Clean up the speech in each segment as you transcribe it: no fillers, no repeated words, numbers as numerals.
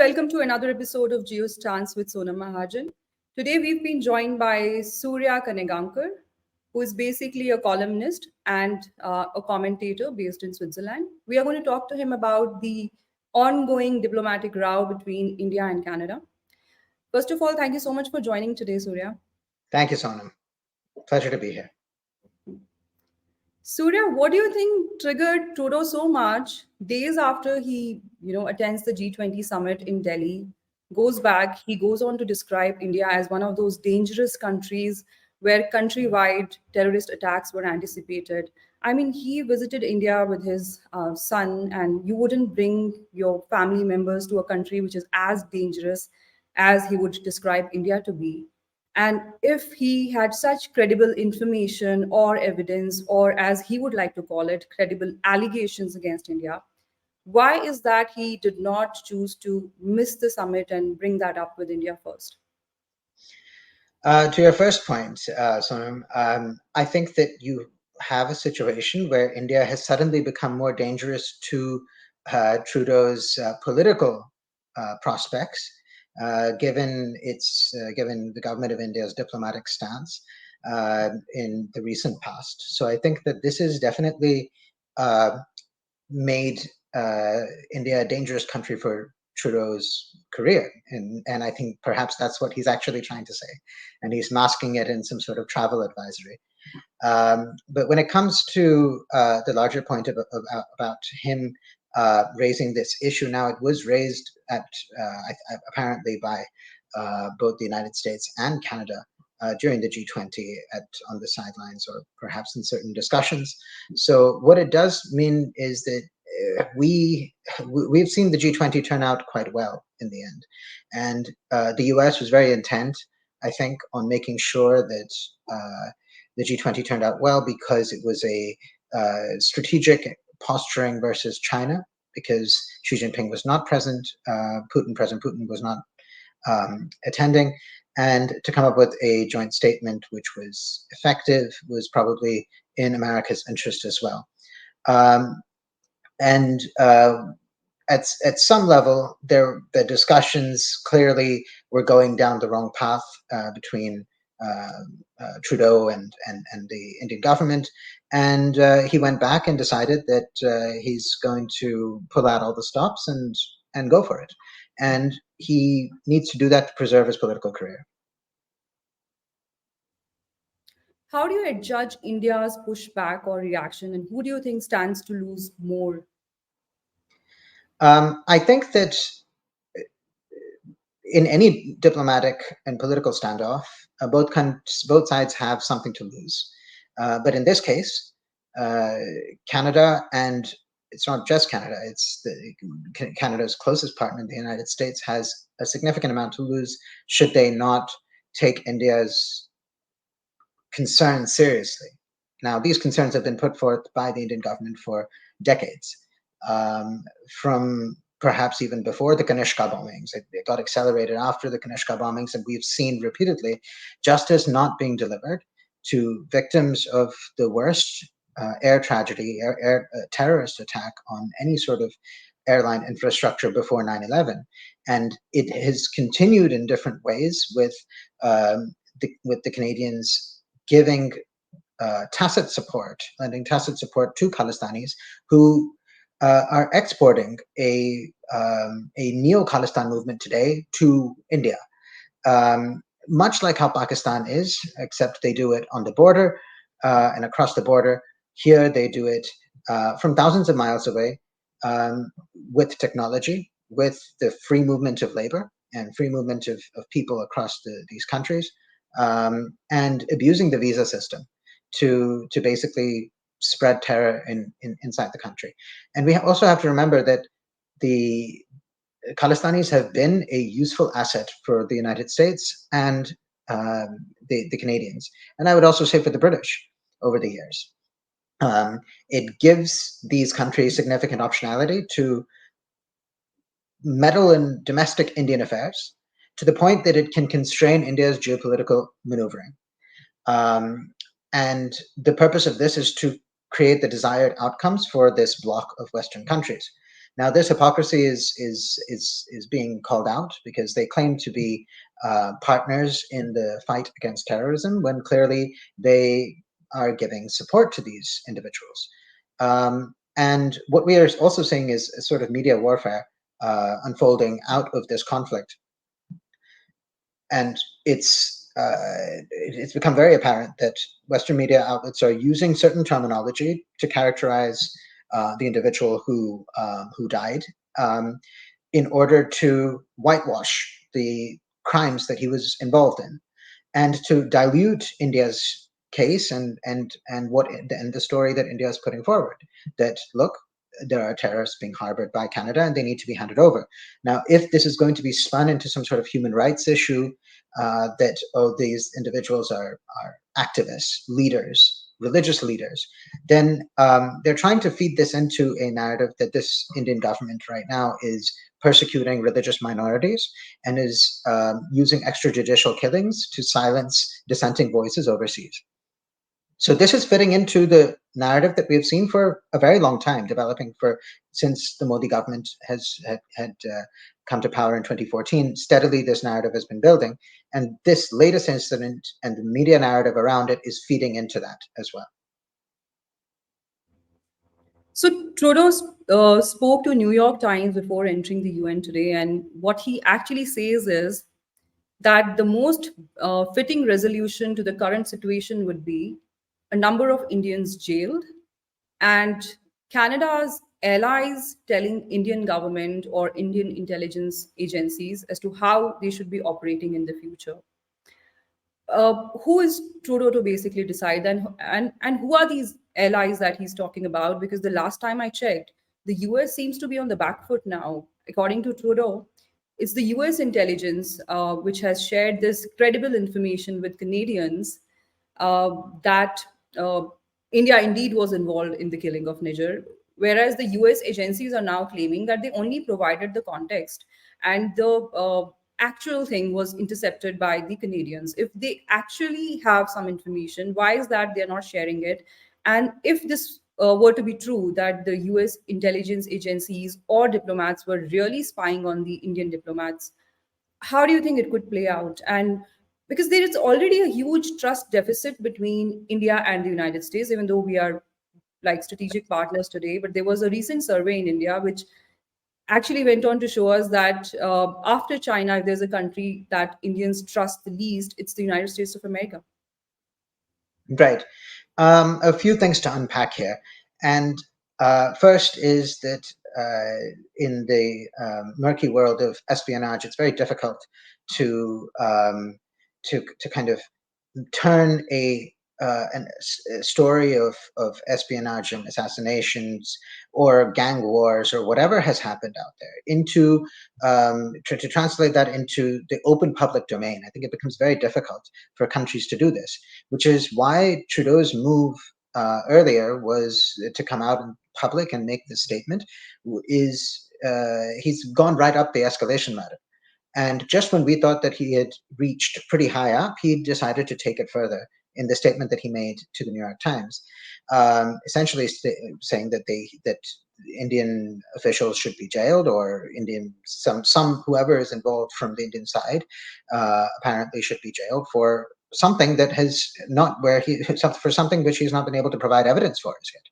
welcome to another episode of Geostance with Sonam Mahajan. Today we've been joined by Surya Kanegaonkar, who is basically a columnist and a commentator based in Switzerland. We are going to talk to him about the ongoing diplomatic row between India and Canada. First of all, thank you so much for joining today, Surya. Thank you, Sonam. Pleasure to be here. Surya, what do you think triggered Trudeau so much days after he, attends the G20 summit in Delhi, goes back, he goes on to describe India as one of those dangerous countries where countrywide terrorist attacks were anticipated. I mean, he visited India with his son, and you wouldn't bring your family members to a country which is as dangerous as he would describe India to be. And if he had such credible information or evidence, or as he would like to call it, credible allegations against India, why is that he did not choose to miss the summit and bring that up with India first? To your first point, Sonam, I think that you have a situation where India has suddenly become more dangerous to Trudeau's political prospects, given the government of India's diplomatic stance in the recent past. So I think that this has definitely made India a dangerous country for Trudeau's career, and I think perhaps that's what he's actually trying to say, and he's masking it in some sort of travel advisory. But when it comes to the larger point about him raising this issue, now it was raised apparently by both the United States and Canada during the G20 on the sidelines, or perhaps in certain discussions. So what it does mean is that we've seen the G20 turn out quite well in the end, and the US was very intent, I think, on making sure that the G20 turned out well, because it was a strategic posturing versus China, because Xi Jinping was not present, President Putin was not attending, and to come up with a joint statement which was effective was probably in America's interest as well. And at some level, the discussions clearly were going down the wrong path between Trudeau and the Indian government, and he went back and decided that he's going to pull out all the stops and go for it. And he needs to do that to preserve his political career. How do you judge India's pushback or reaction, and who do you think stands to lose more? I think that in any diplomatic and political standoff, both sides have something to lose. But in this case, Canada, and it's not just Canada, it's Canada's closest partner, the United States, has a significant amount to lose should they not take India's concerns seriously. Now, these concerns have been put forth by the Indian government for decades, from perhaps even before the Kanishka bombings. It got accelerated after the Kanishka bombings, and we've seen repeatedly justice not being delivered to victims of the worst air tragedy, terrorist attack on any sort of airline infrastructure before 9/11. And it has continued in different ways with the Canadians giving tacit support, lending tacit support to Khalistanis who are exporting a neo-Khalistan movement today to India, much like how Pakistan is, except they do it on the border and across the border. Here they do it from thousands of miles away, with technology, with the free movement of labor and free movement of people across these countries, and abusing the visa system to basically spread terror inside the country. And we also have to remember that the Khalistanis have been a useful asset for the United States and the Canadians, and I would also say for the British over the years. It gives these countries significant optionality to meddle in domestic Indian affairs to the point that it can constrain India's geopolitical maneuvering. And the purpose of this is to create the desired outcomes for this bloc of Western countries. Now, this hypocrisy is being called out because they claim to be partners in the fight against terrorism when clearly they are giving support to these individuals. And what we are also seeing is a sort of media warfare unfolding out of this conflict, and it's become very apparent that Western media outlets are using certain terminology to characterize the individual who died, um, in order to whitewash the crimes that he was involved in, and to dilute India's case and the story that India is putting forward. That look, there are terrorists being harbored by Canada, and they need to be handed over. Now, if this is going to be spun into some sort of human rights issue, that these individuals are activists, leaders, religious leaders, then they're trying to feed this into a narrative that this Indian government right now is persecuting religious minorities and is using extrajudicial killings to silence dissenting voices overseas. So this is fitting into the narrative that we've seen for a very long time, developing since the Modi government had come to power in 2014. Steadily, this narrative has been building, and this latest incident and the media narrative around it is feeding into that as well. So Trudeau spoke to New York Times before entering the UN today, and what he actually says is that the most fitting resolution to the current situation would be a number of Indians jailed and Canada's allies telling Indian government or Indian intelligence agencies as to how they should be operating in the future. Who is Trudeau to basically decide, and who are these allies that he's talking about? Because the last time I checked, the US seems to be on the back foot now. According to Trudeau, it's the US intelligence which has shared this credible information with Canadians that India indeed was involved in the killing of Nijjar, whereas the US agencies are now claiming that they only provided the context and the actual thing was intercepted by the Canadians. If they actually have some information, why is that they're not sharing it? And if this were to be true, that the US intelligence agencies or diplomats were really spying on the Indian diplomats, how do you think it could play out? And because there is already a huge trust deficit between India and the United States, even though we are like strategic partners today, but there was a recent survey in India which actually went on to show us that after China, if there's a country that Indians trust the least, it's the United States of America. Right. A few things to unpack here. And first is that in the murky world of espionage, it's very difficult to to kind of turn a story of espionage and assassinations or gang wars or whatever has happened out there into to translate that into the open public domain. I think it becomes very difficult for countries to do this, which is why Trudeau's move earlier was to come out in public and make this statement. Is He's gone right up the escalation ladder. And just when we thought that he had reached pretty high up, he decided to take it further in the statement that he made to the New York Times, essentially saying that Indian officials should be jailed, or some whoever is involved from the Indian side apparently should be jailed for something that has not where he for something which he's not been able to provide evidence for as yet.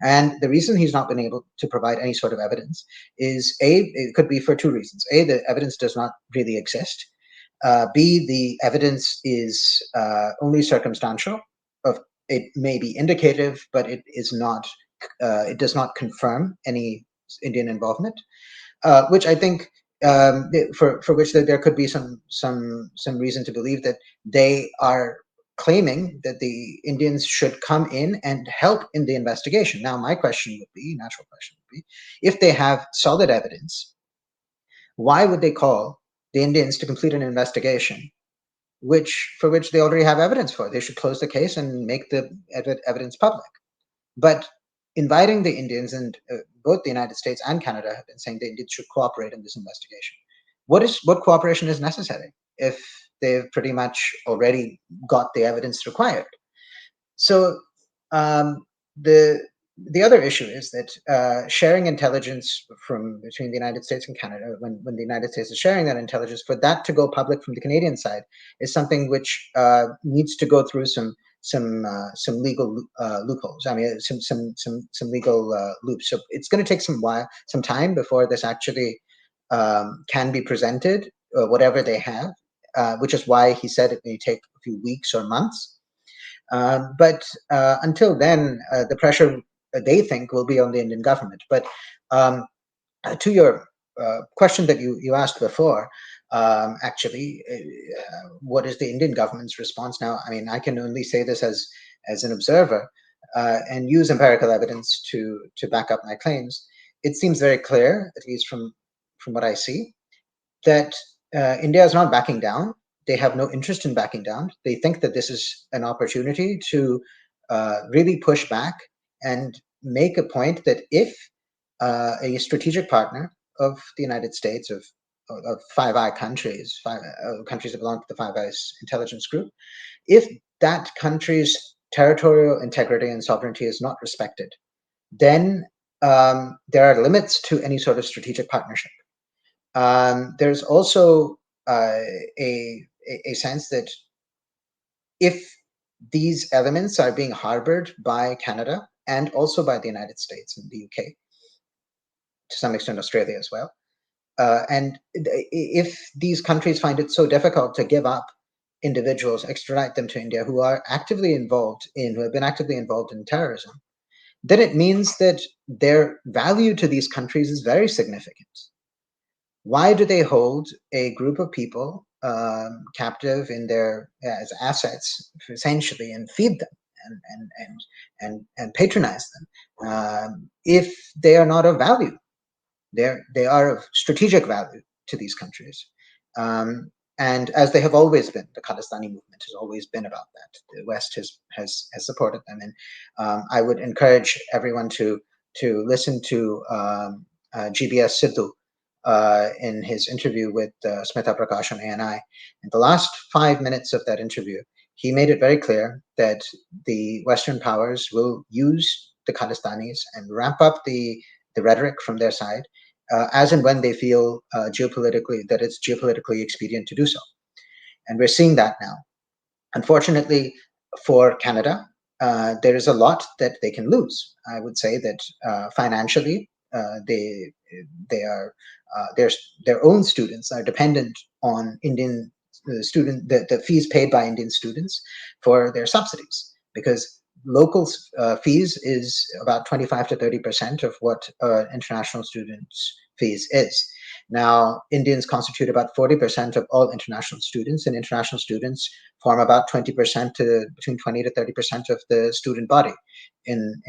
And the reason he's not been able to provide any sort of evidence is it could be for two reasons. The evidence does not really exist. B, the evidence is only circumstantial. It may be indicative, but it is not. It does not confirm any Indian involvement, which I think for which there could be some reason to believe that they are claiming that the Indians should come in and help in the investigation. Now, my natural question would be, if they have solid evidence, why would they call the Indians to complete an investigation for which they already have evidence for? They should close the case and make the evidence public. But inviting the Indians, and both the United States and Canada have been saying the Indians should cooperate in this investigation. What cooperation is necessary if they've pretty much already got the evidence required? So the the other issue is that sharing intelligence from between the United States and Canada, when the United States is sharing that intelligence, for that to go public from the Canadian side is something which needs to go through some legal loopholes. I mean, some legal loops. So it's going to take some time before this actually can be presented, whatever they have, which is why he said it may take a few weeks or months. But until then, the pressure they think will be on the Indian government. But um, to your question that you asked before, actually, what is the Indian government's response now? I mean, I can only say this as an observer and use empirical evidence to back up my claims. It seems very clear, at least from what I see, that India is not backing down. They have no interest in backing down. They think that this is an opportunity to really push back and make a point that if a strategic partner of the United States, of Five Eye countries, countries that belong to the Five Eyes intelligence group, if that country's territorial integrity and sovereignty is not respected, then there are limits to any sort of strategic partnership. There's also a sense that if these elements are being harbored by Canada and also by the United States and the UK, to some extent Australia as well, and if these countries find it so difficult to give up individuals, extradite them to India who have been actively involved in terrorism, then it means that their value to these countries is very significant. Why do they hold a group of people captive in their as assets essentially and feed them and patronize them if they are not of value? They are of strategic value to these countries. And as they have always been, the Khalistani movement has always been about that. The West has supported them, and I would encourage everyone to listen to GBS Sidhu in his interview with Smita Prakash on ANI. In the last 5 minutes of that interview, he made it very clear that the Western powers will use the Khalistanis and ramp up the rhetoric from their side as and when they feel that it's geopolitically expedient to do so. And we're seeing that now. Unfortunately for Canada, there is a lot that they can lose. I would say that financially, they are their own students are dependent on Indian the fees paid by Indian students for their subsidies, because local fees is about 25 to 30% of what international students fees is. Now, Indians constitute about 40% of all international students, and international students form about 20% to between 20 to 30% of the student body in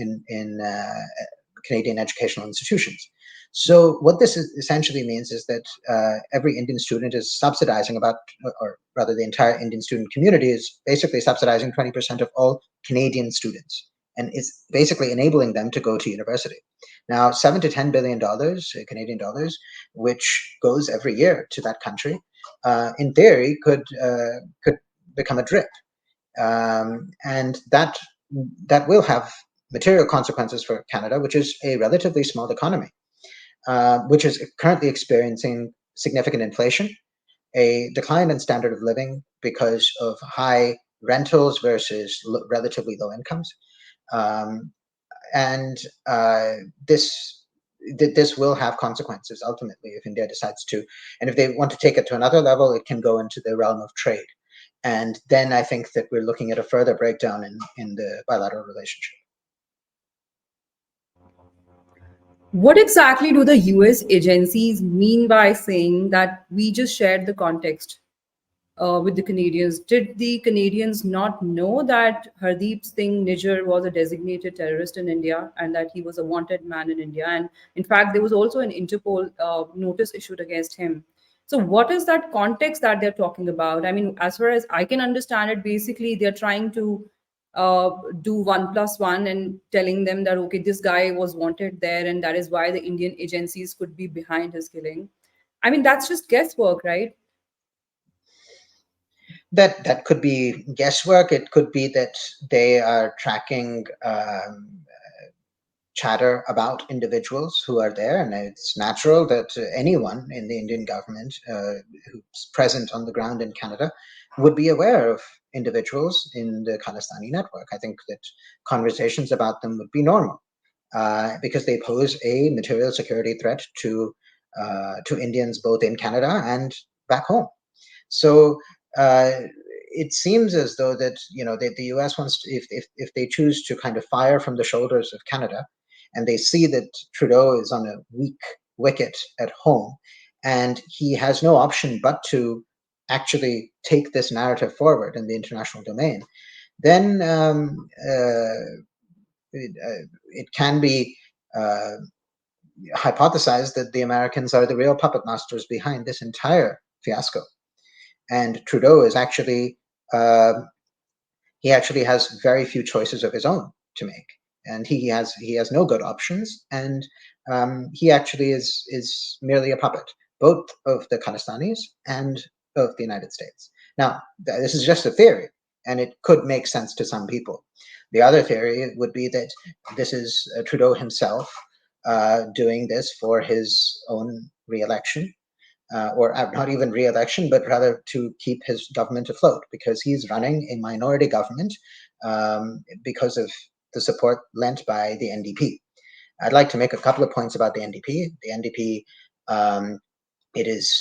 Canadian educational institutions. So what this essentially means is that every Indian student is subsidizing or rather the entire Indian student community is basically subsidizing 20% of all Canadian students, and it's basically enabling them to go to university. Now, $7 to $10 billion Canadian dollars, which goes every year to that country, in theory could become a drip, and that will have material consequences for Canada, which is a relatively small economy, which is currently experiencing significant inflation, a decline in standard of living because of high rentals versus relatively low incomes, and this will have consequences ultimately if India decides to, and if they want to take it to another level, it can go into the realm of trade, and then I think that we're looking at a further breakdown in the bilateral relationship. What exactly do the US agencies mean by saying that we just shared the context with the Canadians? Did the Canadians not know that Hardeep Singh Nijjar was a designated terrorist in India and that he was a wanted man in India? And in fact, there was also an Interpol notice issued against him. So, what is that context that they're talking about? I mean, as far as I can understand it, basically they're trying to do 1+1 and telling them that, okay, this guy was wanted there, and that is why the Indian agencies could be behind his killing. I mean, that's just guesswork, right? That could be guesswork. It could be that they are tracking chatter about individuals who are there, and it's natural that anyone in the Indian government who's present on the ground in Canada would be aware of individuals in the Khalistani network. I think that conversations about them would be normal because they pose a material security threat to Indians both in Canada and back home. So it seems as though that the U.S. wants to, if they choose to kind of fire from the shoulders of Canada, and they see that Trudeau is on a weak wicket at home, and he has no option but to actually take this narrative forward in the international domain, then it can be hypothesized that the Americans are the real puppet masters behind this entire fiasco. And Trudeau is actually he actually has very few choices of his own to make, and he has no good options, and he actually is merely a puppet, both of the Khalistanis and of the United States. Now, this is just a theory, and it could make sense to some people. The other theory would be that this is Trudeau himself doing this for his own re-election, or not even re-election, but rather to keep his government afloat, because he's running a minority government because of the support lent by the NDP. I'd like to make a couple of points about the NDP. The NDP, it is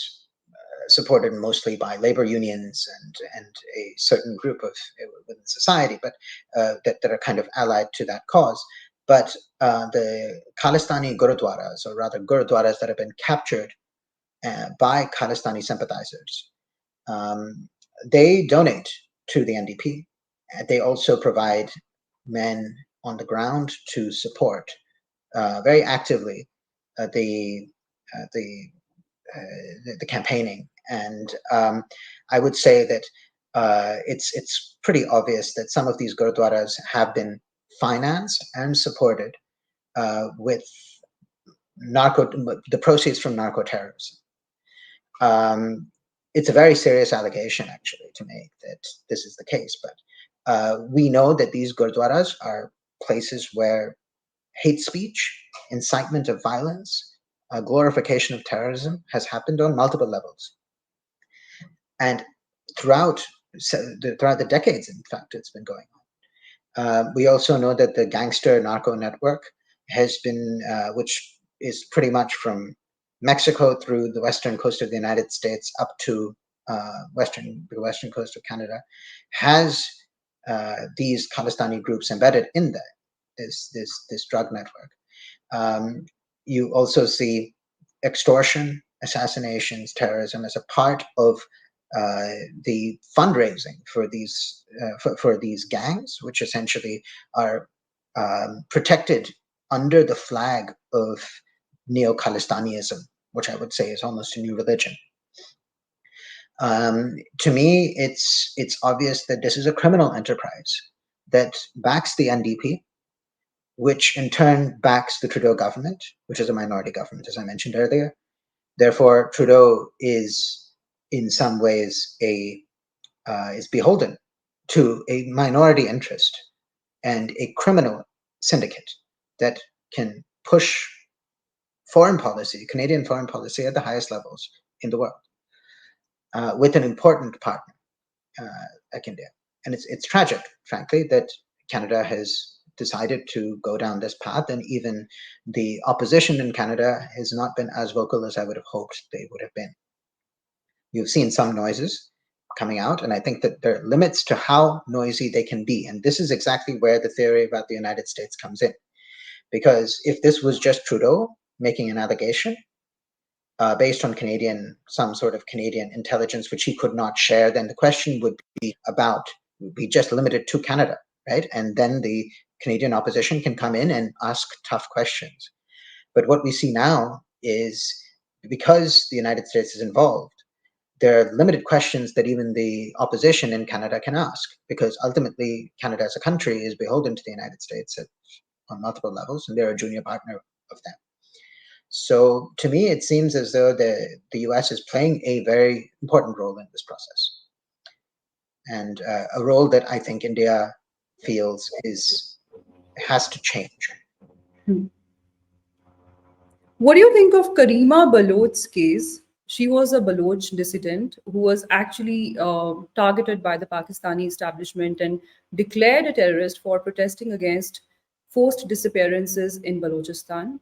supported mostly by labor unions and a certain group of within society, but that are kind of allied to that cause. But the Khalistani Gurudwaras, or rather Gurudwaras that have been captured by Khalistani sympathizers, they donate to the NDP. They also provide men on the ground to support very actively the campaigning. And I would say that it's pretty obvious that some of these gurdwaras have been financed and supported with the proceeds from narco terrorism. It's a very serious allegation, actually, to make that this is the case. But we know that these gurdwaras are places where hate speech, incitement of violence, glorification of terrorism has happened on multiple levels. And throughout the decades, in fact, it's been going on. We also know that the gangster narco network has been, which is pretty much from Mexico through the western coast of the United States up to the western coast of Canada, has these Khalistani groups embedded in there. This drug network. You also see extortion, assassinations, terrorism as a part of the fundraising for these gangs, which essentially are protected under the flag of neo-Khalistaniism, which I would say is almost a new religion. To me, it's obvious that this is a criminal enterprise that backs the NDP, which in turn backs the Trudeau government, which is a minority government, as I mentioned earlier. Therefore, Trudeau is in some ways is beholden to a minority interest and a criminal syndicate that can push foreign policy, Canadian foreign policy, at the highest levels in the world, with an important partner like India. And it's tragic, frankly, that Canada has decided to go down this path, and even the opposition in Canada has not been as vocal as I would have hoped they would have been. You've seen some noises coming out, and I think that there are limits to how noisy they can be. And this is exactly where the theory about the United States comes in. Because if this was just Trudeau making an allegation based on some sort of Canadian intelligence, which he could not share, then the question would be just limited to Canada, right? And then the Canadian opposition can come in and ask tough questions. But what we see now is, because the United States is involved, there are limited questions that even the opposition in Canada can ask, because ultimately Canada as a country is beholden to the United States on multiple levels, and they're a junior partner of them. So to me, it seems as though the US is playing a very important role in this process, and a role that I think India feels has to change. Hmm. What do you think of Karima Baloch's case? She was a Baloch dissident who was actually targeted by the Pakistani establishment and declared a terrorist for protesting against forced disappearances in Balochistan.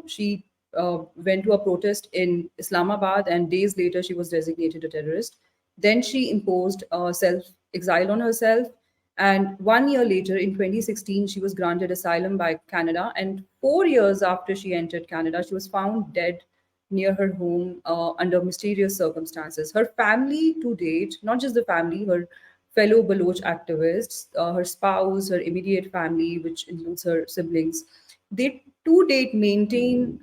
She went to a protest in Islamabad, and days later, she was designated a terrorist. Then she imposed self exile on herself. And 1 year later, in 2016, she was granted asylum by Canada. And 4 years after she entered Canada, she was found dead near her home under mysterious circumstances. Her family to date, not just the family, her fellow Baloch activists, her spouse, her immediate family, which includes her siblings, they to date maintain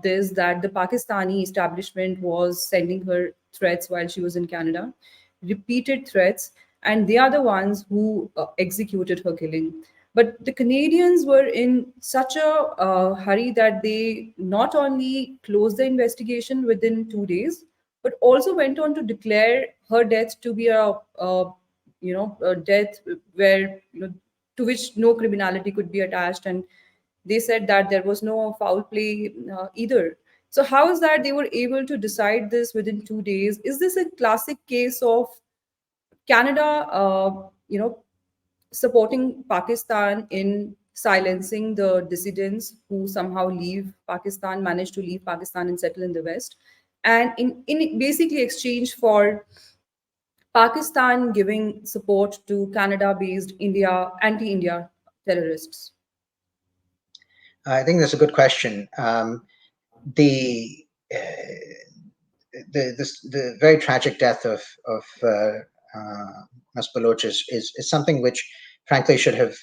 this that the Pakistani establishment was sending her threats while she was in Canada, repeated threats, and they are the ones who executed her killing. But the Canadians were in such a hurry that they not only closed the investigation within 2 days, but also went on to declare her death to be a death where to which no criminality could be attached, and they said that there was no foul play either. So how is that they were able to decide this within 2 days? Is this a classic case of Canada, supporting Pakistan in silencing the dissidents who somehow leave Pakistan, manage to leave Pakistan and settle in the West, and in basically exchange for Pakistan giving support to Canada-based anti-India terrorists? I think that's a good question. The uh, the very tragic death of Mas Baloch is something which, frankly, should have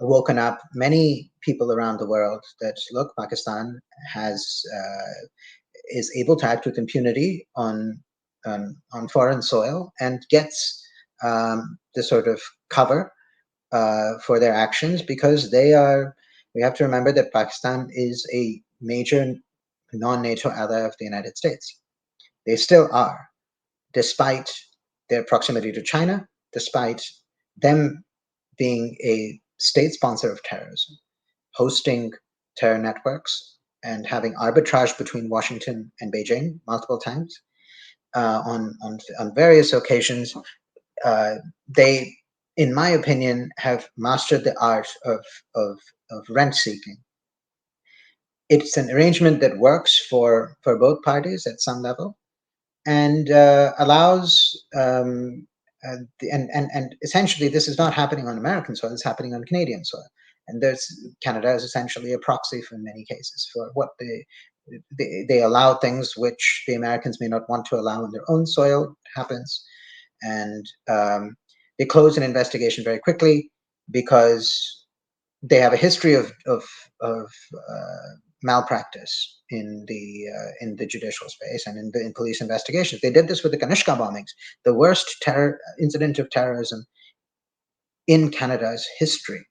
woken up many people around the world. That look, Pakistan has is able to act with impunity on foreign soil and gets the sort of cover for their actions because they are. We have to remember that Pakistan is a major non-NATO ally of the United States. They still are, despite their proximity to China, despite them being a state sponsor of terrorism, hosting terror networks, and having arbitrage between Washington and Beijing multiple times on various occasions. They, in my opinion, have mastered the art of rent seeking. It's an arrangement that works for both parties at some level, and allows and essentially this is not happening on American soil; it's happening on Canadian soil. And there's Canada is essentially a proxy for many cases for what they allow things which the Americans may not want to allow on their own soil happens, and they close an investigation very quickly because they have a history of malpractice in the judicial space and in police investigations. They did this with the Kanishka bombings, the worst terror incident of terrorism in Canada's history.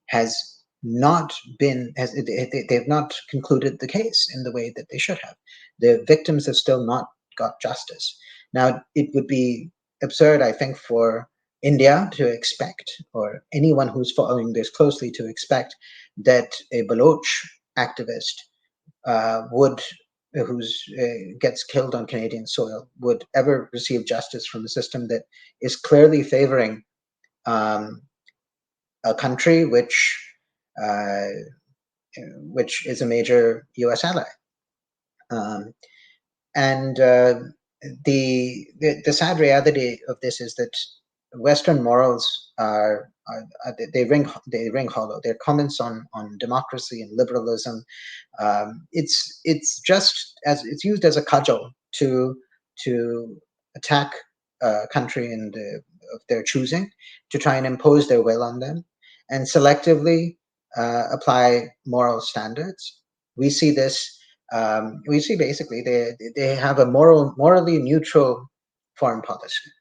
Has not been has they have not concluded the case in the way that they should have. The victims have still not got justice. Now it would be absurd, I think, for India to expect, or anyone who's following this closely to expect, that a Baloch activist would who's gets killed on Canadian soil would ever receive justice from a system that is clearly favoring um, a country uh, which is a major U.S. ally. Um, and the sad reality of this is that Western morals they ring hollow. Their comments on democracy and liberalism, it's just as it's used as a cudgel to attack a country of their choosing, to try and impose their will on them, and selectively apply moral standards. We see this. We see basically they have a morally neutral foreign policy.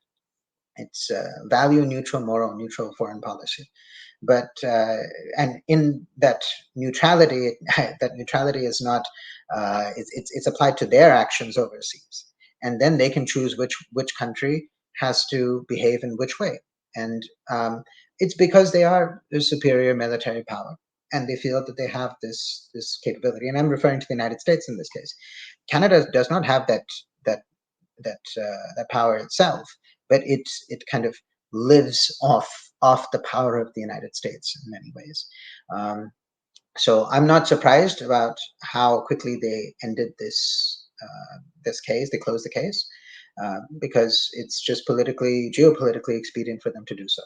It's value neutral, moral neutral foreign policy. But and in that neutrality, that neutrality is not it's applied to their actions overseas, and then they can choose which country has to behave in which way. And it's because they are the superior military power. and they feel that they have this capability. And I'm referring to the United States in this case. Canada does not have that that power itself, but it kind of lives off the power of the United States in many ways. So I'm not surprised about how quickly they ended this case. They closed the case because it's just geopolitically expedient for them to do so,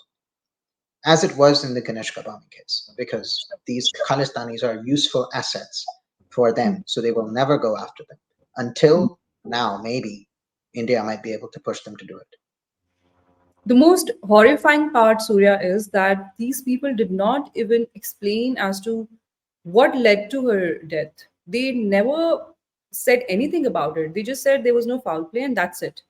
as it was in the Kanishka bombing case, because these Khalistanis are useful assets for them, so they will never go after them until now. Maybe India might be able to push them to do it. The most horrifying part, Surya, is that these people did not even explain as to what led to her death. They never said anything about it. They just said there was no foul play and that's it.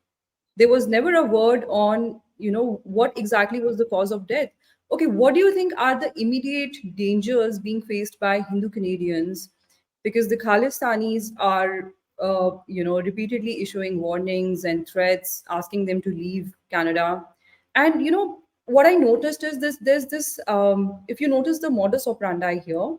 There was never a word on, what exactly was the cause of death. Okay, what do you think are the immediate dangers being faced by Hindu Canadians? Because the Khalistanis are, repeatedly issuing warnings and threats, asking them to leave Canada. And what I noticed is this: there's this. If you notice the modus operandi here,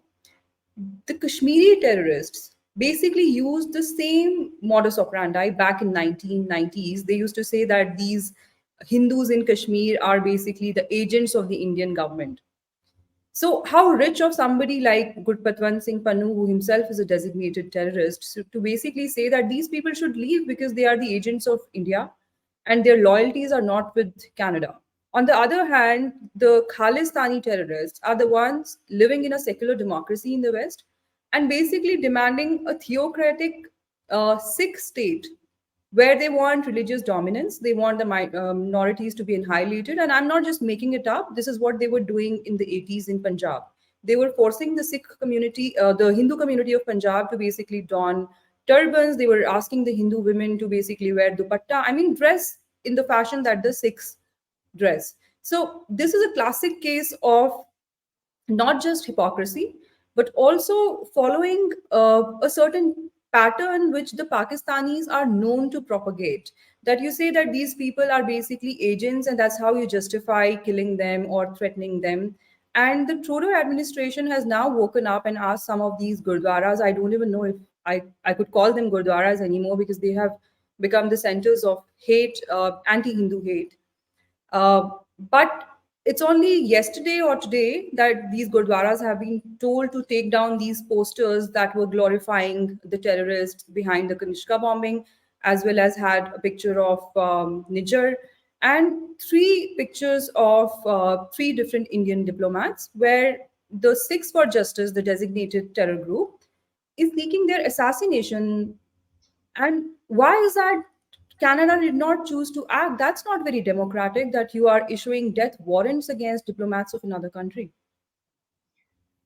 the Kashmiri terrorists basically used the same modus operandi back in 1990s. They used to say that these Hindus in Kashmir are basically the agents of the Indian government. So, how rich of somebody like Gurpatwant Singh Pannu, who himself is a designated terrorist, to basically say that these people should leave because they are the agents of India and their loyalties are not with Canada. On the other hand, the Khalistani terrorists are the ones living in a secular democracy in the West and basically demanding a theocratic Sikh state where they want religious dominance. They want the minorities to be annihilated. And I'm not just making it up. This is what they were doing in the 80s in Punjab. They were forcing the Sikh community, the Hindu community of Punjab, to basically don turbans. They were asking the Hindu women to basically wear dupatta. I mean, dress in the fashion that the Sikhs dress. So, this is a classic case of not just hypocrisy, but also following a certain pattern which the Pakistanis are known to propagate. That you say that these people are basically agents, and that's how you justify killing them or threatening them. And the Trudeau administration has now woken up and asked some of these gurdwaras. I don't even know if I could call them gurdwaras anymore because they have become the centers of hate, anti Hindu hate. But it's only yesterday or today that these gurdwaras have been told to take down these posters that were glorifying the terrorists behind the Kanishka bombing, as well as had a picture of Nijjar and three pictures of three different Indian diplomats, where the Six for Justice, the designated terror group, is seeking their assassination. And why is that Canada did not choose to act? That's not very democratic that you are issuing death warrants against diplomats of another country.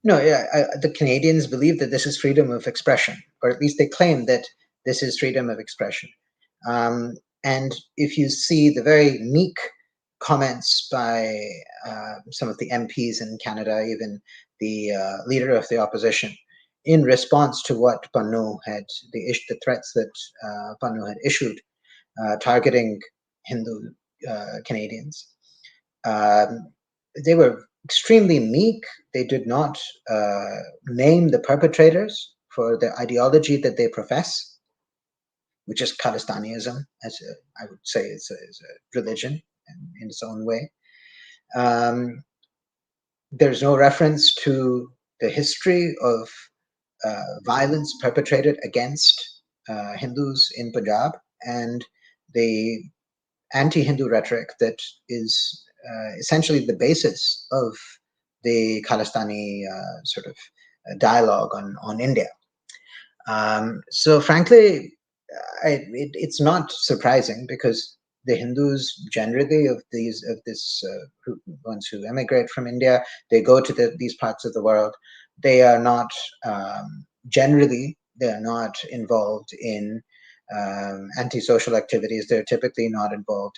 No, yeah, the Canadians believe that this is freedom of expression, or at least they claim that this is freedom of expression. And if you see the very meek comments by some of the MPs in Canada, even the leader of the opposition, in response to what Pannu had, the threats that Pannu had issued targeting Hindu Canadians, they were extremely meek. They did not name the perpetrators for the ideology that they profess, which is Khalistanism, I would say is a religion in its own way. There's no reference to the history of violence perpetrated against Hindus in Punjab and the anti-Hindu rhetoric that is essentially the basis of the Khalistani sort of dialogue on India. So frankly, it's not surprising because the Hindus generally of this ones who emigrate from India, they go to these parts of the world. They are not generally they are not involved in antisocial activities. They're typically not involved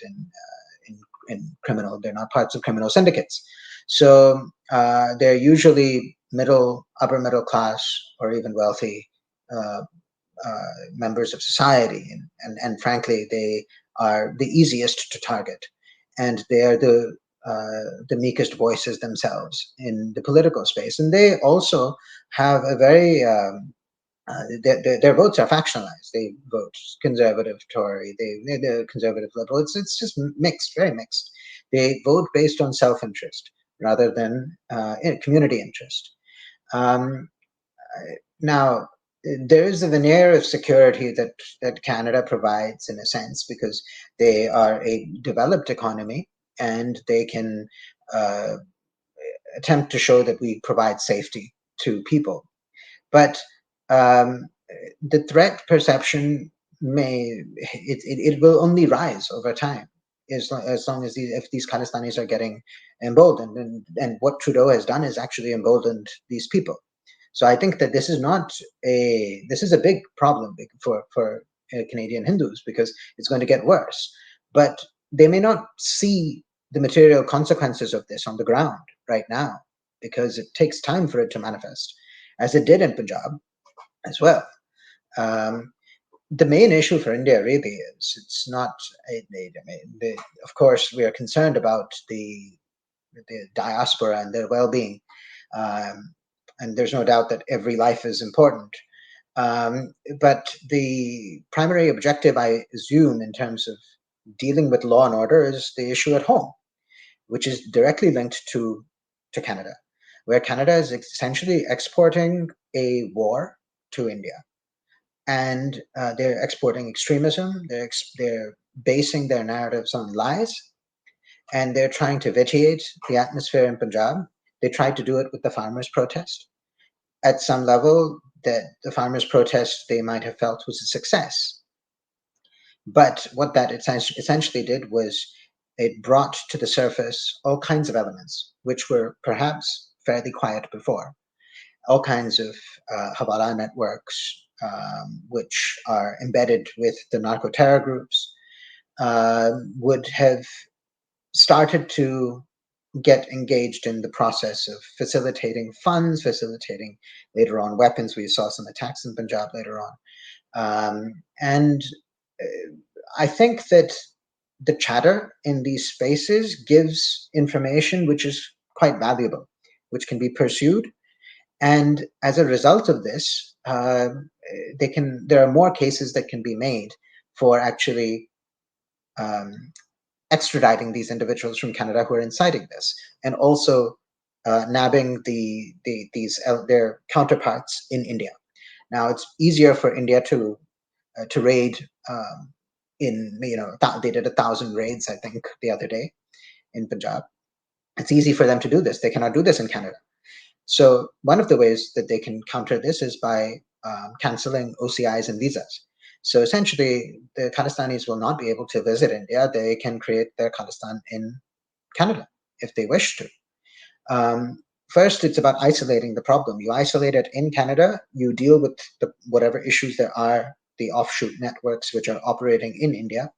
in criminal. They're not parts of criminal syndicates. So they're usually upper middle class, or even wealthy members of society, and frankly, they are the easiest to target, and they are the the meekest voices themselves in the political space, and they also have a very their votes are factionalized. They vote conservative Tory, they're conservative liberal. It's just mixed, very mixed. They vote based on self interest rather than community interest. Um, now, there is a veneer of security that Canada provides in a sense because they are a developed economy and they can uh, attempt to show that we provide safety to people. But um, the threat perception it will only rise over time as long as if these Khalistanis are getting emboldened, and what Trudeau has done is actually emboldened these people. So I think that this is a big problem for Canadian Hindus because it's going to get worse. But they may not see the material consequences of this on the ground right now because it takes time for it to manifest, as it did in Punjab as well. Um, the main issue for India really is it's not. Of course, we are concerned about the diaspora and their well-being, um, and there's no doubt that every life is important. But the primary objective, I assume, in terms of dealing with law and order, is the issue at home, which is directly linked to Canada, where Canada is essentially exporting a war to India, and they're exporting extremism. They're basing their narratives on lies, and they're trying to vitiate the atmosphere in Punjab. They tried to do it with the farmers' protest. At some level, that the farmers' protest they might have felt was a success, but what that essentially did was it brought to the surface all kinds of elements which were perhaps fairly quiet before. All kinds of Hawala networks, which are embedded with the narco terror groups, would have started to get engaged in the process of facilitating funds, facilitating later on weapons. We saw some attacks in Punjab later on. And I think that the chatter in these spaces gives information which is quite valuable, which can be pursued. And as a result of this, there are more cases that can be made for actually um, extraditing these individuals from Canada who are inciting this, and also nabbing their counterparts in India. Now it's easier for India to raid. In they did 1,000 raids, I think, the other day in Punjab. It's easy for them to do this. They cannot do this in Canada. So one of the ways that they can counter this is by canceling OCIs and visas. So essentially, the Khalistanis will not be able to visit India. They can create their Khalistan in Canada if they wish to. First, it's about isolating the problem. You isolate it in Canada, you deal with whatever issues there are, the offshoot networks which are operating in India,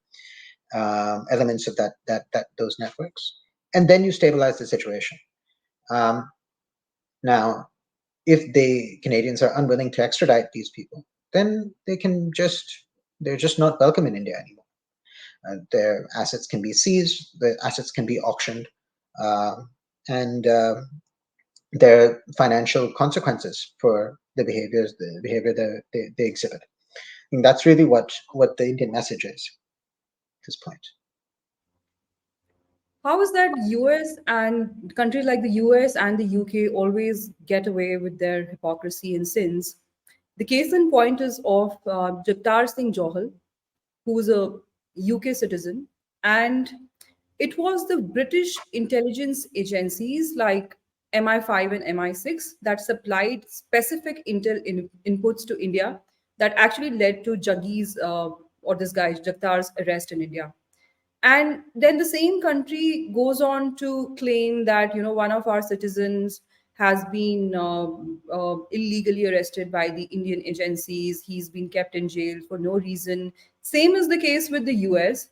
elements of those networks, and then you stabilize the situation. Now, if the Canadians are unwilling to extradite these people, then they're just not welcome in India anymore. Their assets can be seized, the assets can be auctioned, and there are financial consequences for the behavior they exhibit. And that's really what the Indian message is at this point. How is that US and countries like the US and the UK always get away with their hypocrisy and sins? The case in point is of Jagtar Singh Johal, who's a UK citizen, and it was the British intelligence agencies like MI5 and MI6 that supplied specific inputs to India that actually led to Jaggi's or this guy Jagtar's arrest in India. And then the same country goes on to claim that one of our citizens has been illegally arrested by the Indian agencies. He's been kept in jail for no reason. Same is the case with the US.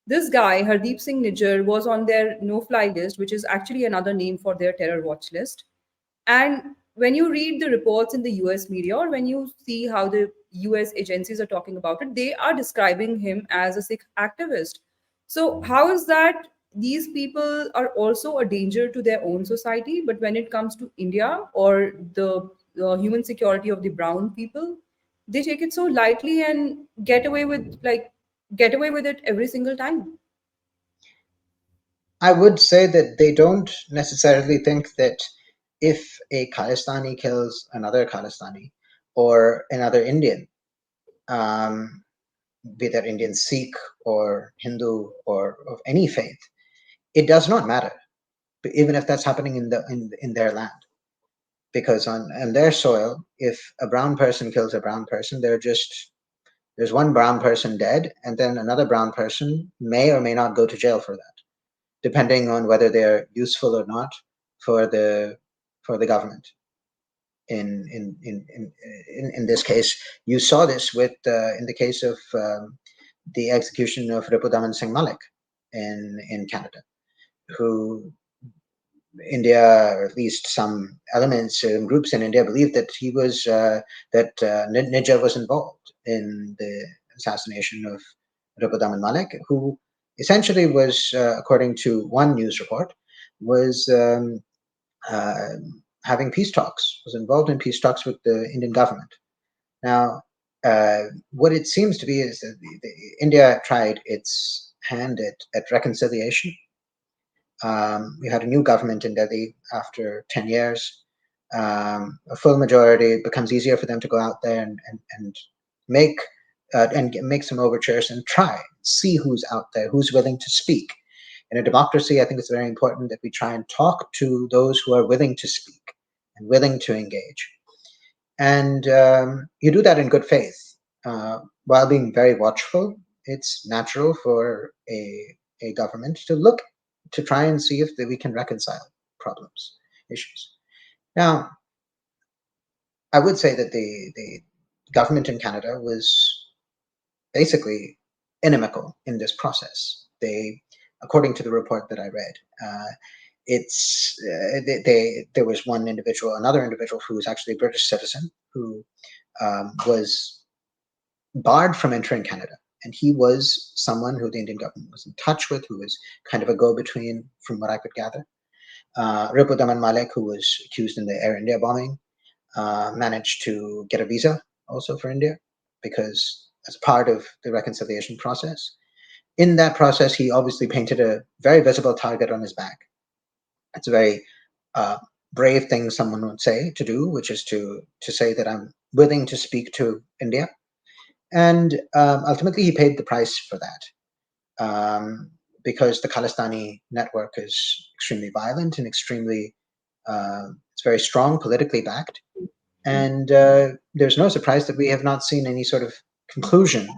This guy Hardeep Singh Nijjar was on their no-fly list, which is actually another name for their terror watch list. And when you read the reports in the US media, or when you see how the US agencies are talking about it, they are describing him as a Sikh activist. So, how is that these people are also a danger to their own society. But when it comes to India or the human security of the brown people, they take it so lightly and get away with it every single time. I would say that they don't necessarily think that if a Khalistani kills another Khalistani or another Indian, um, be that Indian Sikh or Hindu or of any faith, it does not matter, even if that's happening in their land. Because on their soil, if a brown person kills a brown person, there's one brown person dead, and then another brown person may or may not go to jail for that, depending on whether they're useful or not for the government. In this case, you saw this with in the case of the execution of Ripudaman Singh Malik in Canada, who India, or at least some elements and groups in India, believed that he was Nijjar was involved in the assassination of Ripudaman Malik, who essentially was, according to one news report, was uh, having peace talks, was involved in peace talks with the Indian government. Now, what it seems to be is that India tried its hand at reconciliation. We had a new government in Delhi after 10 years. A full majority, it becomes easier for them to go out there and make make some overtures and try, see who's out there, who's willing to speak. In a democracy, I think it's very important that we try and talk to those who are willing to speak and willing to engage. And you do that in good faith, while being very watchful. It's natural for a government to look to try and see if we can reconcile problems, issues. Now, I would say that the government in Canada was basically inimical in this process. They, according to the report that I read, there was another individual who was actually a British citizen who was barred from entering Canada. And he was someone who the Indian government was in touch with, who was kind of a go-between, from what I could gather. Ripudaman Malik, who was accused in the Air India bombing, managed to get a visa also for India, because as part of the reconciliation process, in that process, he obviously painted a very visible target on his back. It's a very brave thing someone would say to do, which is to say that I'm willing to speak to India. And ultimately, he paid the price for that, because the Khalistani network is extremely violent and it's very strong, politically backed. And there's no surprise that we have not seen any sort of conclusion,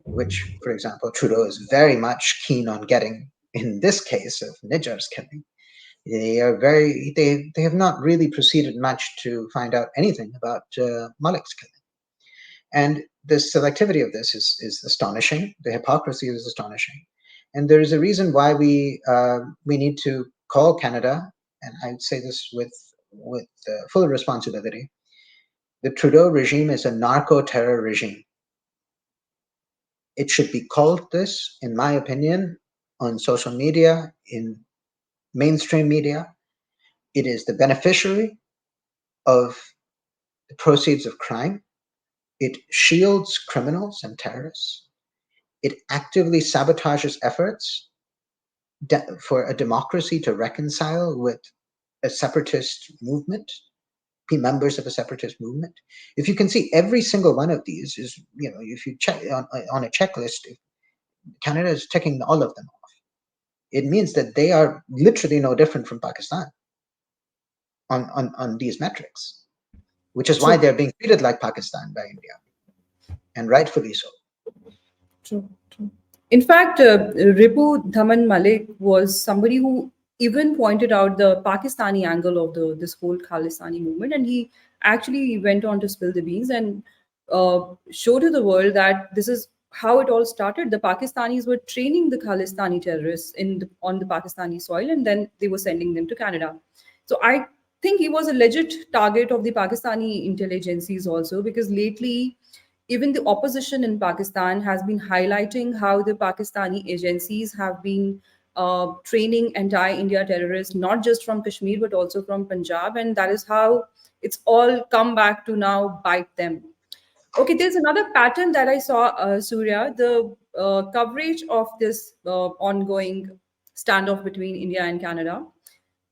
which, for example, Trudeau is very much keen on getting in this case of Nijjar's killing. They have not really proceeded much to find out anything about Malik's killing. And the selectivity of this is astonishing. The hypocrisy is astonishing. And there is a reason why we need to call Canada, and I would say this with full responsibility. The Trudeau regime is a narco-terror regime. It should be called this, in my opinion, on social media, in mainstream media. It is the beneficiary of the proceeds of crime. It shields criminals and terrorists. It actively sabotages efforts for a democracy to reconcile with a separatist movement, be members of a separatist movement. If you can see, every single one of these is, if you check on a checklist, if Canada is checking all of them off, it means that they are literally no different from Pakistan on these metrics, which is why True. they're being treated like Pakistan by India, and rightfully so. True, true. In fact, Ripu Dhaman Malik was somebody who even pointed out the Pakistani angle of this whole Khalistani movement, and he actually went on to spill the beans and show to the world that this is how it all started. The Pakistanis were training the Khalistani terrorists on the Pakistani soil, and then they were sending them to Canada. So I think he was a legit target of the Pakistani intelligences also, because lately even the opposition in Pakistan has been highlighting how the Pakistani agencies have been training anti-India terrorists, not just from Kashmir but also from Punjab, and that is how it's all come back to now bite them. Okay, there's another pattern that I saw, Surya. The coverage of this ongoing standoff between India and Canada.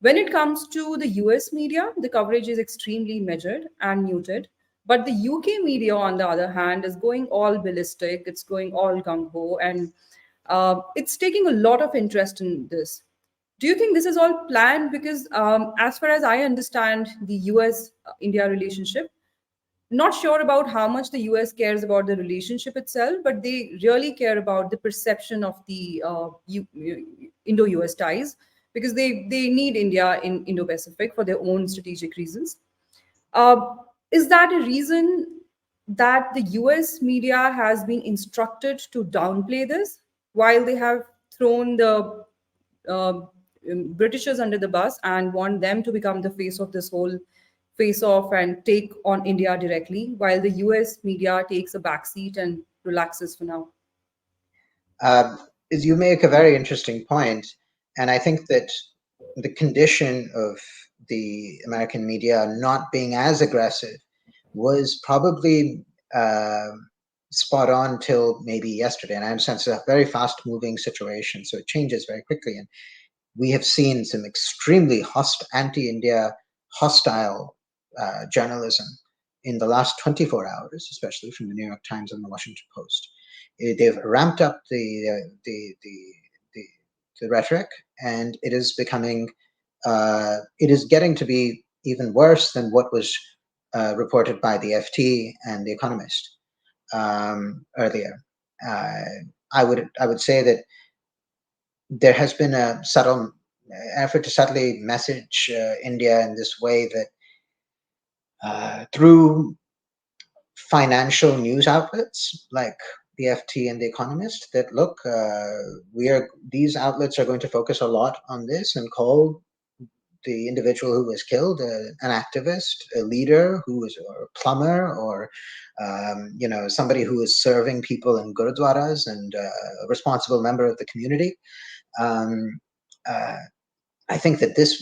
When it comes to the US media, the coverage is extremely measured and muted. But the UK media, on the other hand, is going all ballistic, it's going all gung ho, and it's taking a lot of interest in this. Do you think this is all planned? Because, as far as I understand the US India relationship, not sure about how much the US cares about the relationship itself, but they really care about the perception of the Indo US ties, because they need India in Indo Pacific for their own strategic reasons. Uh, is that a reason that the US media has been instructed to downplay this while they have thrown the uh, Britishers under the bus and want them to become the face of this whole face off and take on India directly, while the US media takes a backseat and relaxes for now? Uh, you make a very interesting point, and I think that the condition of the American media not being as aggressive was probably uh, spot on till maybe yesterday. And I understand it's a very fast moving situation, so it changes very quickly. And we have seen some extremely anti-India, hostile journalism in the last 24 hours, especially from the New York Times and the Washington Post. They've ramped up the, the rhetoric, and it is becoming, it is getting to be even worse than what was reported by the FT and the Economist earlier. Uh, I would say that there has been a subtle effort to subtly message India in this way that through financial news outlets like the FT and the Economist, that look, these outlets are going to focus a lot on this and call the individual who was killed an activist, a leader who was or a plumber, or somebody who is serving people in gurudwaras and a responsible member of the community. Um, uh, I think that this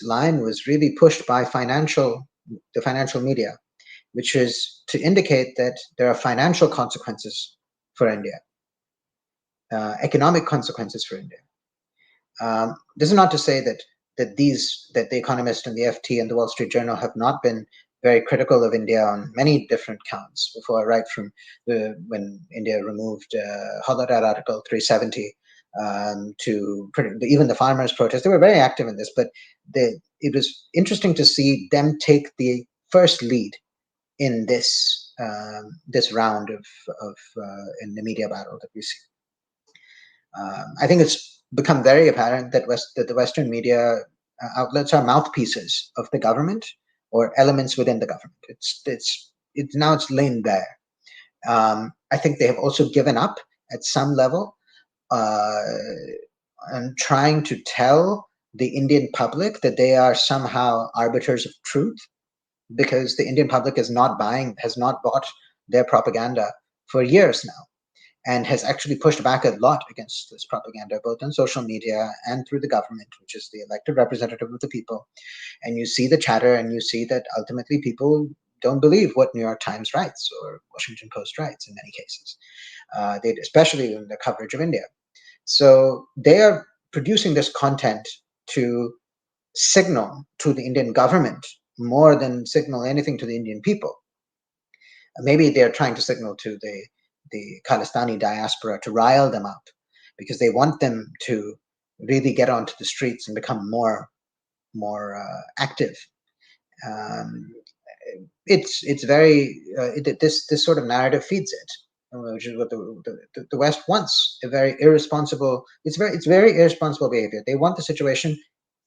line was really pushed by the financial media, which is to indicate that there are financial consequences for India, economic consequences for India. This is not to say that the Economist and the FT and the Wall Street Journal have not been very critical of India on many different counts before, right from when India removed Holiday Article 370 to even the farmers' protest. They were very active in this, but it was interesting to see them take the first lead in this round of in the media battle that we see. I think it's become very apparent that the Western media outlets are mouthpieces of the government or elements within the government. It's now it's lain bare. I think they have also given up at some level uh, and trying to tell the Indian public that they are somehow arbiters of truth, because the Indian public has not bought their propaganda for years now, and has actually pushed back a lot against this propaganda, both on social media and through the government, which is the elected representative of the people. And you see the chatter, and you see that ultimately people don't believe what New York Times writes or Washington Post writes in many cases, especially in the coverage of India. So they are producing this content to signal to the Indian government more than signal anything to the Indian people. Maybe they're trying to signal to the Khalistani diaspora to rile them up, because they want them to really get onto the streets and become more active. Um, it's very this sort of narrative feeds it, which is what the West wants. A very irresponsible. It's very irresponsible behavior. They want the situation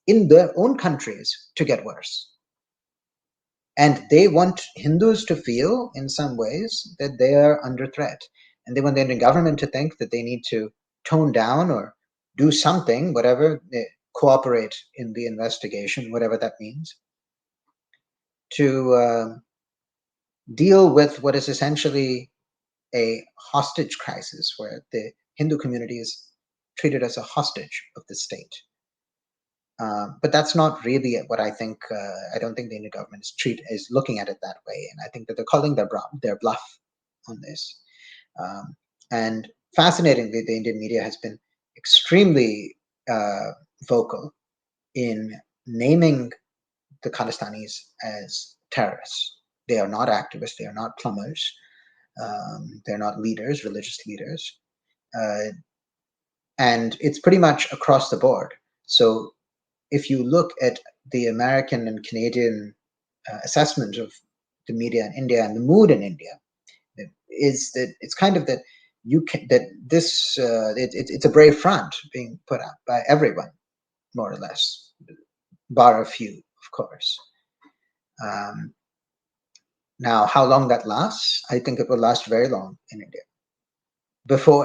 in their own countries to get worse. And they want Hindus to feel, in some ways, that they are under threat. And they want the Indian government to think that they need to tone down or do something, whatever, cooperate in the investigation, whatever that means, to deal with what is essentially a hostage crisis where the Hindu community is treated as a hostage of the state. But that's not really what I think. I don't think the Indian government is looking at it that way, and I think that they're calling their bluff on this. And fascinatingly, the Indian media has been extremely vocal in naming the Khalistanis as terrorists. They are not activists. They are not plumbers. They're not leaders, religious leaders. And it's pretty much across the board. So if you look at the American and Canadian assessment of the media in India and the mood in India, is that it's kind of that it's a brave front being put up by everyone, more or less, bar a few, of course. Now, how long that lasts, I think it will last very long in India.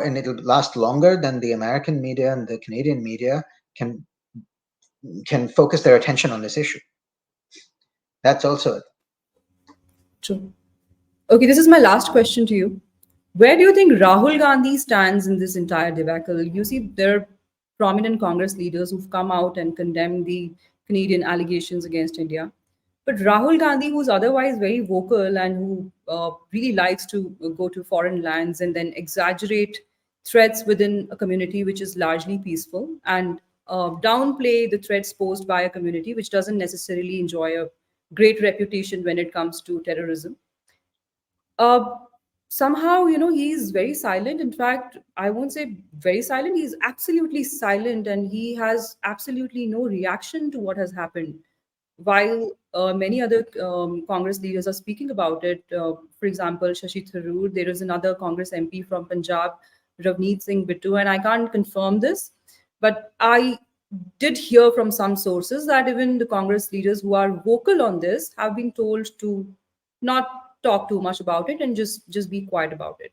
And it'll last longer than the American media and the Canadian media can focus their attention on this issue. That's also True. Okay, this is my last question to you. Where do you think Rahul Gandhi stands in this entire debacle? You see, there are prominent Congress leaders who've come out and condemned the Canadian allegations against India. But Rahul Gandhi, who's otherwise very vocal and who really likes to go to foreign lands and then exaggerate threats within a community which is largely peaceful and downplay the threats posed by a community which doesn't necessarily enjoy a great reputation when it comes to terrorism. uh, Somehow, he's very silent. In fact, I won't say very silent, he's absolutely silent, and he has absolutely no reaction to what has happened. While many other Congress leaders are speaking about it, for example, Shashi Tharoor, there is another Congress MP from Punjab, Ravneet Singh Bittu, and I can't confirm this, but I did hear from some sources that even the Congress leaders who are vocal on this have been told to not talk too much about it and just be quiet about it.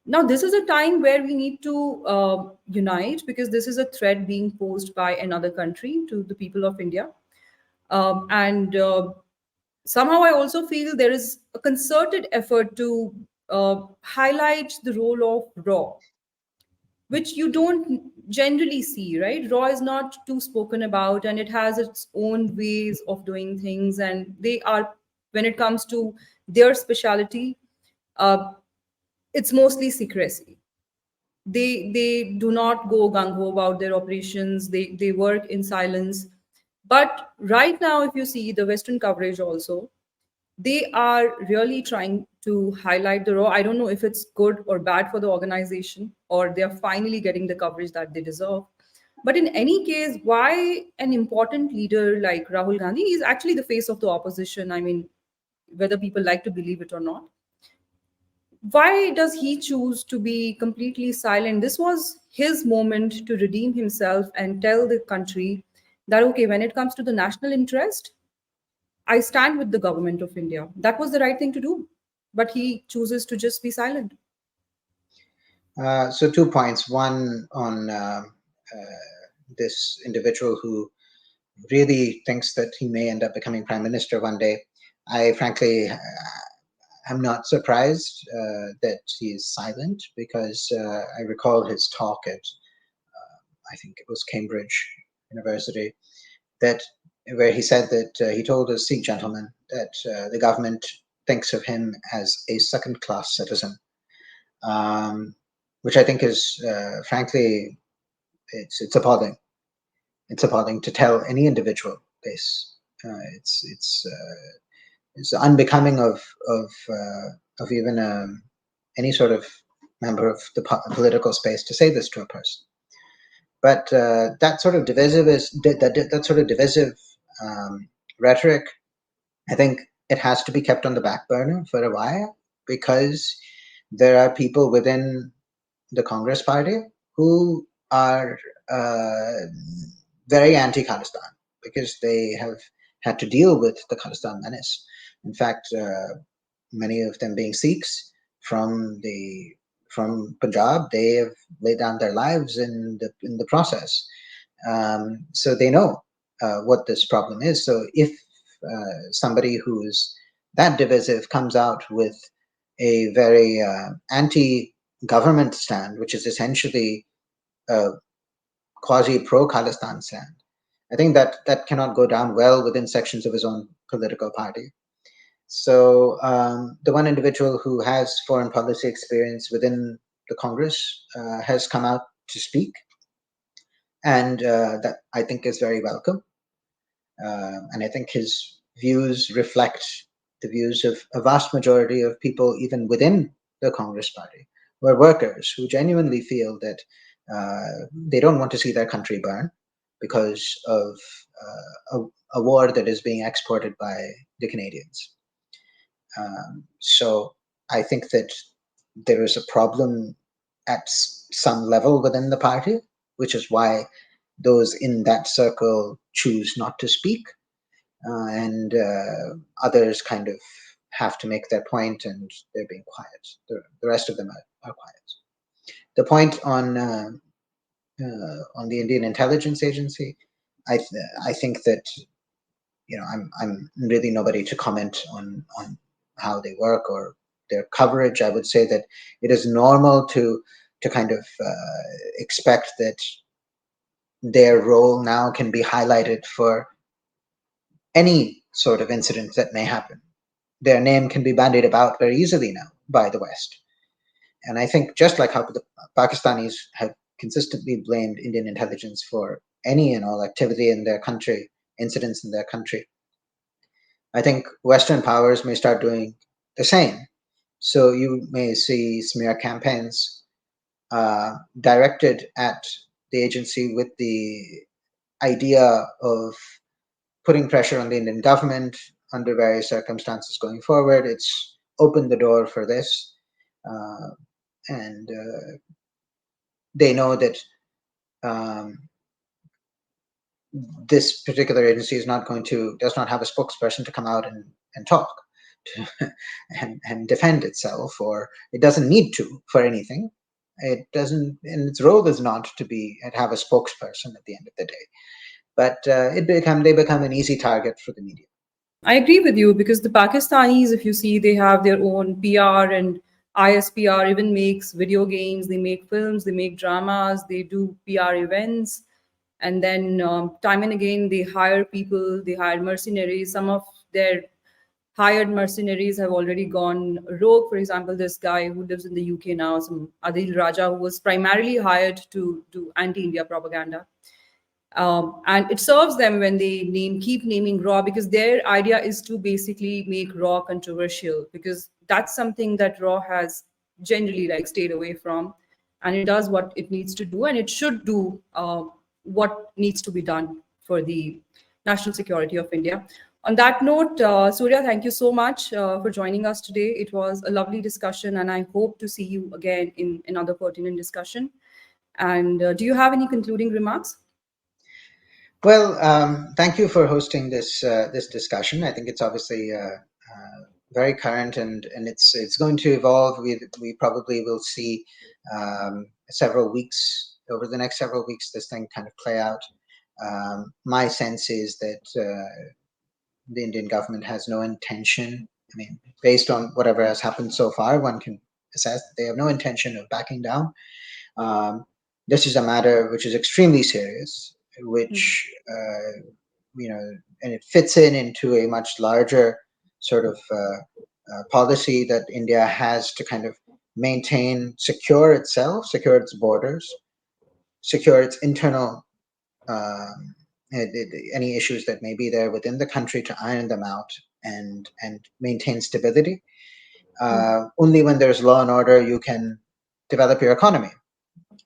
Now, this is a time where we need to unite, because this is a threat being posed by another country to the people of India. And Somehow I also feel there is a concerted effort to highlight the role of raw, which you don't generally see, right? Raw is not too spoken about, and it has its own ways of doing things, and they are, when it comes to their specialty, uh, it's mostly secrecy. They do not go gung ho about their operations. They work in silence. But right now, if you see the Western coverage also, they are really trying to highlight the raw. I don't know if it's good or bad for the organization, or they're finally getting the coverage that they deserve. But in any case, why an important leader like Rahul Gandhi is actually the face of the opposition? I mean, whether people like to believe it or not, why does he choose to be completely silent? This was his moment to redeem himself and tell the country that, okay, when it comes to the national interest, I stand with the government of India. That was the right thing to do. But he chooses to just be silent. So 2 points. One on this individual who really thinks that he may end up becoming prime minister one day. I frankly am not surprised that he is silent, because I recall his talk at I think it was Cambridge University, that where he said that he told a Sikh gentleman that the government thinks of him as a second-class citizen, which I think is frankly it's appalling. It's appalling to tell any individual this. It's unbecoming of even any sort of member of the political space to say this to a person. But that sort of divisive rhetoric, I think it has to be kept on the back burner for a while, because there are people within the Congress party who are very anti-Khalistan, because they have had to deal with the Khalistan menace. In fact, many of them being Sikhs from Punjab, they have laid down their lives in the process. So they know what this problem is. So if somebody who is that divisive comes out with a very anti-government stand, which is essentially quasi pro Khalistan stand. I think that cannot go down well within sections of his own political party. So the one individual who has foreign policy experience within the Congress has come out to speak, and that I think is very welcome. And I think his views reflect the views of a vast majority of people, even within the Congress party, who are workers who genuinely feel that they don't want to see their country burn because of a war that is being exported by the Canadians. So I think that there is a problem at some level within the party, which is why those in that circle choose not to speak, and others kind of have to make their point, and they're being quiet. The rest of them are quiet. The point on the Indian Intelligence Agency, I think that I'm really nobody to comment on how they work or their coverage. I would say that it is normal to kind of expect that their role now can be highlighted for any sort of incident that may happen. Their name can be bandied about very easily now by the West. And I think just like how the Pakistanis have consistently blamed Indian intelligence for any and all activity in their country, incidents in their country, I think Western powers may start doing the same. So you may see smear campaigns directed at the agency with the idea of putting pressure on the Indian government under various circumstances going forward. It's opened the door for this. Uh, and they know that um, this particular agency does not have a spokesperson to come out and talk and defend itself, or it doesn't need to for anything. It doesn't, and its role is not to have a spokesperson at the end of the day. But they become an easy target for the media. I agree with you because the Pakistanis, if you see, they have their own PR, and ISPR even makes video games, they make films, they make dramas, they do PR events. And then time and again, they hire people, they hire mercenaries. Some of their hired mercenaries have already gone rogue. For example, this guy who lives in the UK now, some Adil Raja, who was primarily hired to do anti India propaganda. And it serves them when they keep naming raw, because their idea is to basically make raw controversial, because that's something that raw has generally like stayed away from, and it does what it needs to do, and it should do what needs to be done for the national security of India. On that note, Surya, thank you so much for joining us today. It was a lovely discussion, and I hope to see you again in another pertinent discussion. And do you have any concluding remarks? Well, thank you for hosting this discussion. I think it's obviously very current, and it's going to evolve. We probably will see several weeks over the next several weeks this thing kind of play out. My sense is that the Indian government has no intention. I mean, based on whatever has happened so far, one can assess that they have no intention of backing down. Um, this is a matter which is extremely serious, which and it fits into a much larger sort of policy that India has to kind of secure itself, secure its borders, secure its internal any issues that may be there within the country, to iron them out and maintain stability. Only when there's law and order you can develop your economy.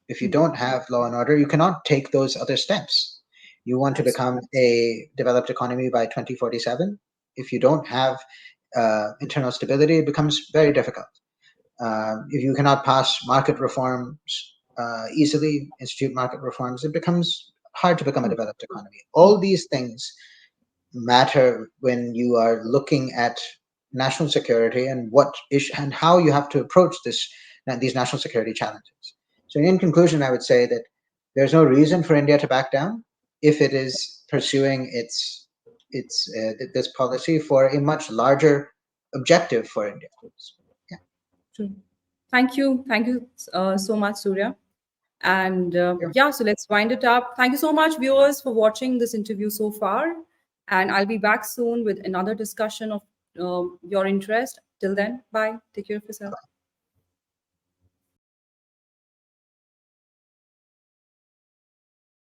If you don't have law and order, you cannot take those other steps. You want to become a developed economy by 2047. If you don't have internal stability, it becomes very difficult. If you cannot pass market reforms easily, institute market reforms, it becomes hard to become a developed economy. All these things matter when you are looking at national security and and how you have to approach these national security challenges. So, in conclusion, I would say that there's no reason for India to back down if it is pursuing this policy for a much larger objective for India. Yeah. True. Thank you. Thank you so much, Surya. And yeah, so let's wind it up. Thank you so much, viewers, for watching this interview so far. And I'll be back soon with another discussion of your interest. Till then, bye. Take care of yourself.